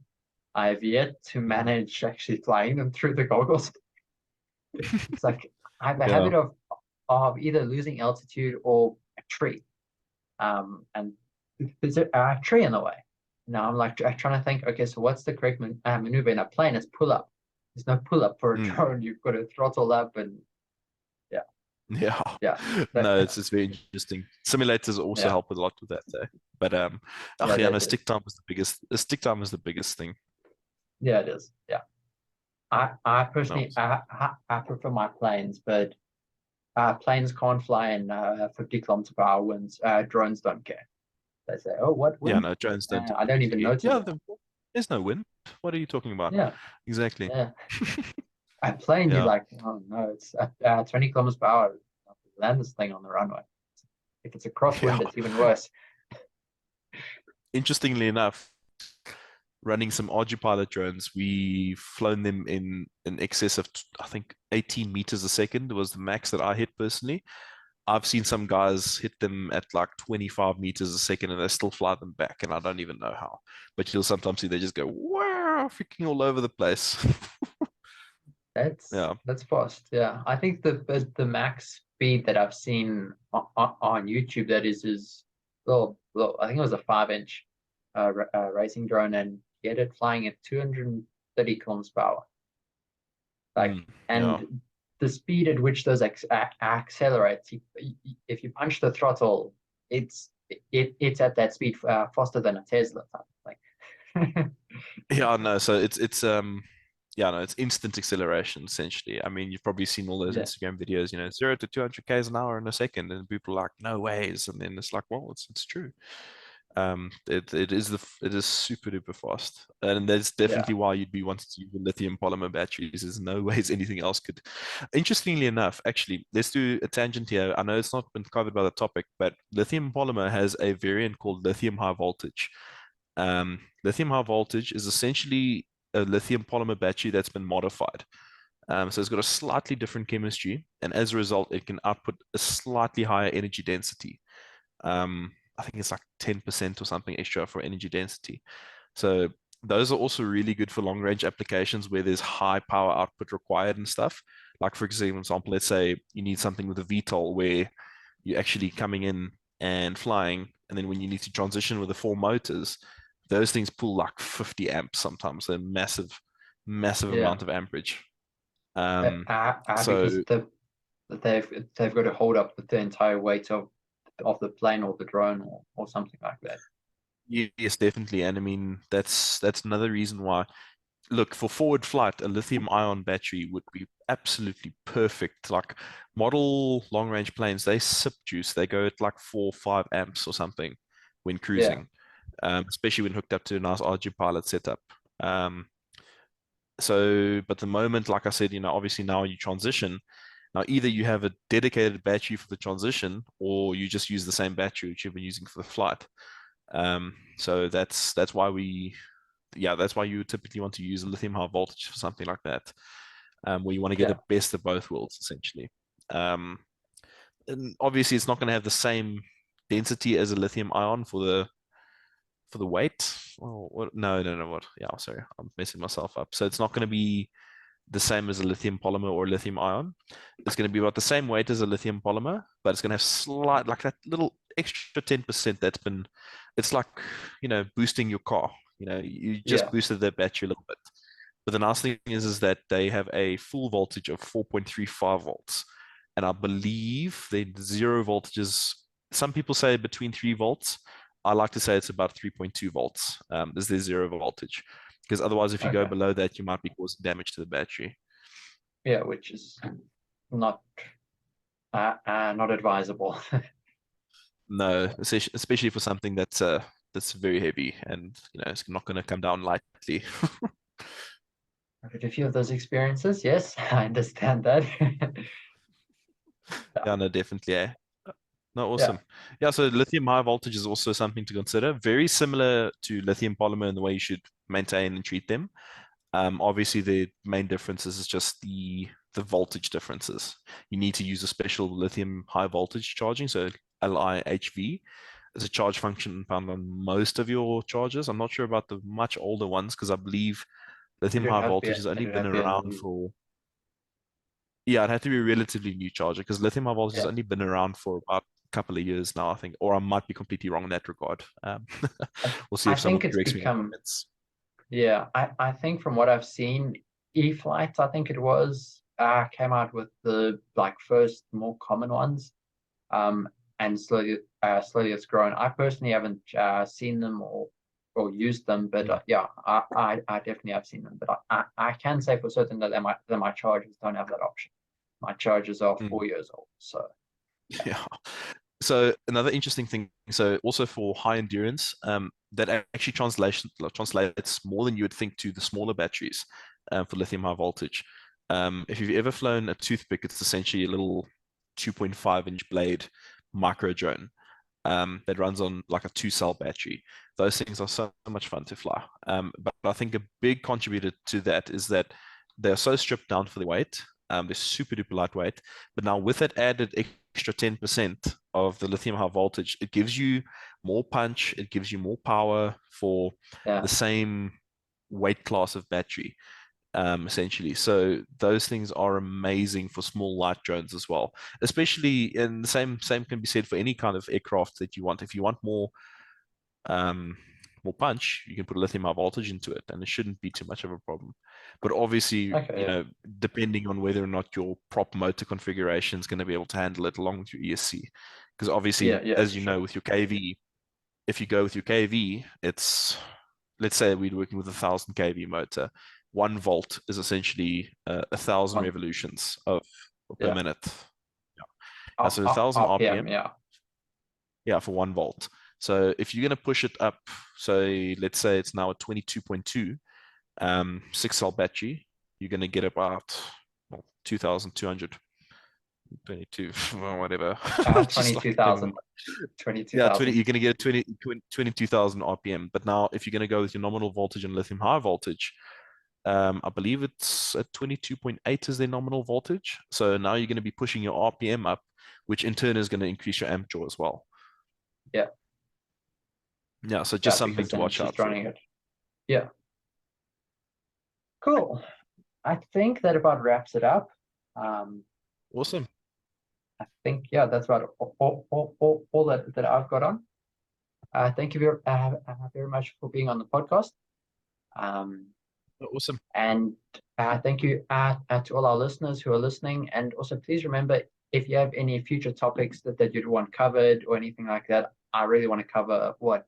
S1: I've yet to manage actually flying them through the goggles. It's like I have a
S2: Yeah.
S1: habit of either losing altitude or a tree. And there's a tree in the way. Now I'm like trying to think, okay, so what's the correct maneuver in a plane? It's pull up. There's no pull up for a
S2: Mm.
S1: drone. You've got to throttle up and yeah,
S2: Yeah.
S1: yeah, that,
S2: No, it's just very interesting. Simulators also
S1: yeah,
S2: help a lot with that, though. But
S1: yeah,
S2: yeah,
S1: that
S2: no,
S1: is.
S2: stick time was the biggest. Stick time was the biggest thing.
S1: Yeah, it is. Yeah. I
S2: No.
S1: personally I prefer my planes, but planes can't fly in 50 kilometers per hour winds. Drones don't care. They say, oh, what
S2: Yeah,
S1: wind?
S2: no, drones don't
S1: I don't even
S2: typically.
S1: notice
S2: Yeah,
S1: it.
S2: there's no wind. What are you talking about?
S1: Yeah,
S2: Exactly.
S1: yeah. A plane, you're
S2: Yeah.
S1: like, oh no, it's 20 kilometers per hour. Land this thing on the runway. If it's a crosswind,
S2: Yeah.
S1: it's even worse.
S2: Interestingly enough, running some pilot drones, we've flown them in excess of, I think, 18 meters a second was the max that I hit personally. I've seen some guys hit them at like 25 meters a second and they still fly them back, and I don't even know how. But you'll sometimes see they just go, wow, freaking all over the place.
S1: That's
S2: Yeah.
S1: that's fast. Yeah, I think the max speed that I've seen on YouTube that is well, I think it was a 5-inch racing drone and get it flying at 230 kilometers per hour. Like,
S2: Mm, yeah.
S1: and the speed at which those accelerates, if you punch the throttle, it's at that speed faster than a Tesla type of thing.
S2: Yeah, no. So yeah, no, it's instant acceleration essentially. I mean, you've probably seen all those
S1: Yeah,
S2: Instagram videos, 0 to 200 k's an hour in a second, and people are like, no ways, and then it's like, well, it's true. It is super duper fast, and that's
S1: yeah,
S2: definitely why you'd be wanting to use the lithium polymer batteries. There's no ways anything else could. Interestingly enough, actually, let's do a tangent here. I know it's not been covered by the topic, but lithium polymer has a variant called lithium high voltage. Lithium high voltage is essentially a lithium polymer battery that's been modified. So it's got a slightly different chemistry, and as a result, it can output a slightly higher energy density. I think it's like 10% or something extra for energy density. So those are also really good for long range applications where there's high power output required and stuff. Like for example, let's say you need something with a VTOL where you're actually coming in and flying, and then when you need to transition with the four motors, those things pull like 50 amps sometimes. They're massive, massive
S1: yeah.
S2: amount of amperage.
S1: Because
S2: So
S1: they've got to hold up the entire weight of the plane or the drone or something like that.
S2: yes, definitely. And I mean that's another reason why, look, for forward flight, a lithium ion battery would be absolutely perfect. Like model long range planes, they sip juice. They go at like 4 or 5 amps or something when
S1: Yeah,
S2: cruising, especially when hooked up to a nice RG pilot setup. Um, but the moment, like I said, obviously now you transition. Now either you have a dedicated battery for the transition, or you just use the same battery which you've been using for the flight. So that's why that's why you typically want to use a lithium high voltage for something like that, where you want to get
S1: yeah,
S2: the best of both worlds, essentially. Um, and obviously, it's not going to have the same density as a lithium ion for the weight. Oh, what? No, no, no. What? Yeah, sorry, I'm messing myself up. So it's not going to be the same as a lithium polymer or lithium ion. It's going to be about the same weight as a lithium polymer, but it's going to have slight, like that little extra 10% that's been, it's like, boosting your car. You just
S1: yeah.
S2: boosted their battery a little bit. But the nice thing is that they have a full voltage of 4.35 volts. And I believe the zero voltages, some people say between 3 volts. I like to say it's about 3.2 volts, is their zero voltage. Because otherwise, if you go
S1: Okay,
S2: below that, you might be causing damage to the battery.
S1: yeah, which is not not advisable.
S2: No, especially for something that's very heavy and it's not going to come down lightly.
S1: I've had a few of those experiences. Yes, I understand that.
S2: Yeah, no, definitely. Yeah. No,
S1: Yeah,
S2: awesome. Yeah, so lithium high voltage is also something to consider. Very similar to lithium polymer in the way you should maintain and treat them. Obviously, the main differences is just the voltage differences. You need to use a special lithium high voltage charging, so LIHV. There's a charge function found on most of your chargers. I'm not sure about the much older ones because I believe lithium high voltage has only
S1: it'd
S2: been
S1: have to be a
S2: around
S1: new.
S2: for, yeah, it had to be a relatively new charger because lithium high voltage has
S1: Yeah,
S2: only been around for about a couple of years now, I think, or I might be completely wrong in that regard.
S1: I,
S2: We'll see
S1: I
S2: if someone
S1: think it's
S2: corrects me in the
S1: become.
S2: comments.
S1: Yeah, I think from what I've seen, E-flights, I think it was, came out with the like first more common ones. And slowly it's grown. I personally haven't seen them or used them, but
S2: Mm,
S1: yeah, I definitely have seen them. But I can say for certain that my chargers don't have that option. My chargers are
S2: mm.
S1: 4 years old, so yeah,
S2: Yeah. So another interesting thing, so also for high endurance, that actually translates more than you would think to the smaller batteries for lithium high voltage. If you've ever flown a toothpick, it's essentially a little 2.5-inch blade micro drone that runs on like a two-cell battery. Those things are so much fun to fly. But I think a big contributor to that is that they're so stripped down for the weight. They're super duper lightweight. But now with that added extra 10% of the lithium high voltage, it gives you more punch, it gives you more power for
S1: yeah,
S2: the same weight class of battery, essentially. So those things are amazing for small light drones as well. Especially, and the same can be said for any kind of aircraft that you want. If you want um, more punch, you can put a lithium high voltage into it, and it shouldn't be too much of a problem. But obviously,
S1: okay, yeah,
S2: depending on whether or not your prop motor configuration is going to be able to handle it along with your ESC, Because obviously,
S1: Yeah,
S2: as
S1: for
S2: you
S1: sure.
S2: know, with your kV, if you go with your kV, it's, let's say we're working with 1,000 kV motor. 1 volt is essentially 1,000
S1: One,
S2: revolutions of per
S1: yeah,
S2: minute. Yeah. So 1,000
S1: RPM,
S2: RPM,
S1: yeah.
S2: yeah, for 1 volt. So if you're going to push it up, so let's say it's now a 22.2 6 cell battery, you're going to get about, well, 2,200, 22, or whatever. Just like doing
S1: 22,000,
S2: yeah, 20,
S1: 22,000.
S2: you're going to get 22,000 RPM. But now if you're going to go with your nominal voltage and lithium high voltage, I believe it's at 22.8 is their nominal voltage. So now you're going to be pushing your RPM up, which in turn is going to increase your amp draw as well.
S1: Yeah,
S2: Yeah, so just
S1: yeah,
S2: something
S1: because
S2: to
S1: then it's
S2: watch out
S1: just
S2: for.
S1: running it. Yeah, cool. I think that about wraps it up.
S2: Awesome.
S1: I think, yeah, that's about all that I've got on. Thank you very much for being on the podcast.
S2: Awesome.
S1: And thank you to all our listeners who are listening. And also, please remember, if you have any future topics that you'd want covered or anything like that, I really want to cover what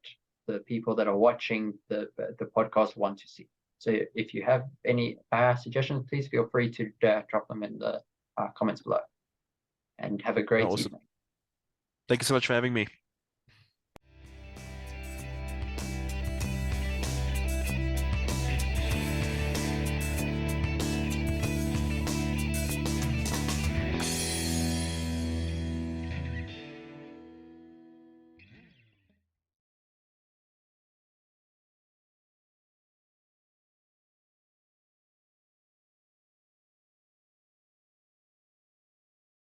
S1: the people that are watching the podcast want to see. So if you have any suggestions, please feel free to drop them in the comments below. And have a great
S2: Awesome.
S1: evening.
S2: Thank you so much for having me.